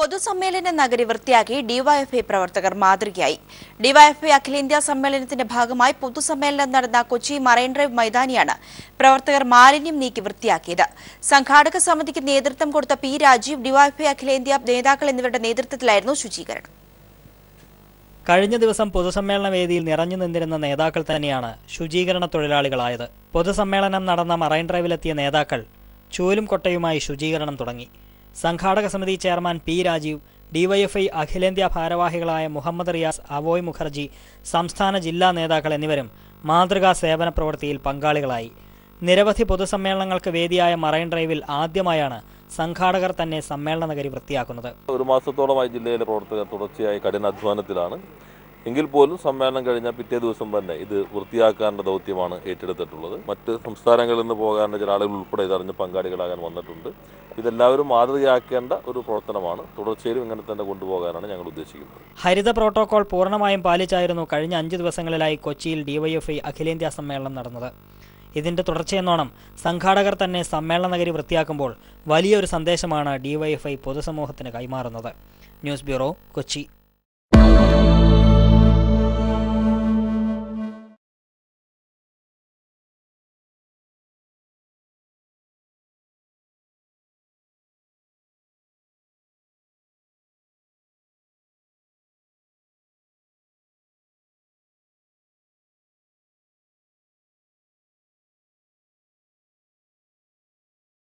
പൊതുസമ്മേളന നഗരി വൃത്തിയാക്കി ഡിവൈഎഫ്ഐ പ്രവർത്തകർ മാതൃകയായി. ഡിവൈഎഫ്ഐ അഖിലേന്ത്യാ സമ്മേളനത്തിന്റെ ഭാഗമായി പൊതുസമ്മേളനം നടന്ന കൊച്ചി മറൈൻ ഡ്രൈവ് മൈതാനിയാണ് പ്രവർത്തകർ മാലിന്യം നീക്കി വൃത്തിയാക്കിയത്. സംഘാടക സമിതിക്ക് നേതൃത്വം കൊടുത്ത പി രാജീവ്, ഡിവൈഎഫ്ഐ അഖിലേന്ത്യാ നേതാക്കൾ എന്നിവരുടെ നേതൃത്വത്തിലായിരുന്നു ശുചീകരണം. കഴിഞ്ഞ ദിവസം പൊതുസമ്മേളന വേദിയിൽ നിറഞ്ഞു നിന്നിരുന്ന നേതാക്കൾ തന്നെയാണ് ശുചീകരണ തൊഴിലാളികളായത്. പൊതുസമ്മേളനം നടന്ന മറൈൻ ഡ്രൈവിലെത്തിയ നേതാക്കൾ ചൂലും കൊട്ടയുമായി ശുചീകരണം തുടങ്ങി. സംഘാടക സമിതി ചെയർമാൻ പി രാജീവ്, ഡിവൈഎഫ്ഐ അഖിലേന്ത്യാ ഭാരവാഹികളായ മുഹമ്മദ് റിയാസ്, അവോയ് മുഖർജി, സംസ്ഥാന ജില്ലാ നേതാക്കൾ എന്നിവരും മാതൃകാ സേവന പ്രവൃത്തിയിൽ പങ്കാളികളായി. നിരവധി പൊതുസമ്മേളനങ്ങൾക്ക് വേദിയായ മറൈൻ ഡ്രൈവിൽ ആദ്യമായാണ് സംഘാടകർ തന്നെ സമ്മേളന നഗരി വൃത്തിയാക്കുന്നത്. ഒരു മാസത്തോളമായി ജില്ലയിലെ പ്രവർത്തകർ തുടർച്ചയായി കഠിനാധ്വാനത്തിലാണ്. എങ്കിൽ പോലും സമ്മേളനം കഴിഞ്ഞ പിറ്റേ ദിവസം തന്നെ ഇത് വൃത്തിയാക്കാനുള്ള ദൗത്യമാണ് ഏറ്റെടുത്തിട്ടുള്ളത്. മറ്റ് സംസ്ഥാനങ്ങളിൽ നിന്ന് പോകാനുള്ള ചില ആളുകൾ ഉൾപ്പെടെ ഇതറിഞ്ഞ് പങ്കാളികളാകാൻ വന്നിട്ടുണ്ട്. ഇതെല്ലാവരും മാതൃകയാക്കേണ്ട ഒരു പ്രവർത്തനമാണ്. തുടർച്ചയിലും ഇങ്ങനെ തന്നെ കൊണ്ടുപോകാനാണ് ഞങ്ങൾ ഉദ്ദേശിക്കുന്നത്. ഹരിത പ്രോട്ടോകോൾ പൂർണ്ണമായും പാലിച്ചായിരുന്നു കഴിഞ്ഞ 5 ദിവസങ്ങളിലായി കൊച്ചിയിൽ ഡിവൈഎഫ്ഐ അഖിലേന്ത്യാ സമ്മേളനം നടന്നത്. ഇതിന്റെ തുടർച്ചയെന്നോണം സംഘാടകർ തന്നെ സമ്മേളന നഗരി വൃത്തിയാക്കുമ്പോൾ വലിയൊരു സന്ദേശമാണ് ഡിവൈഎഫ്ഐ പൊതുസമൂഹത്തിന് കൈമാറുന്നത്. News bureau, Kochi.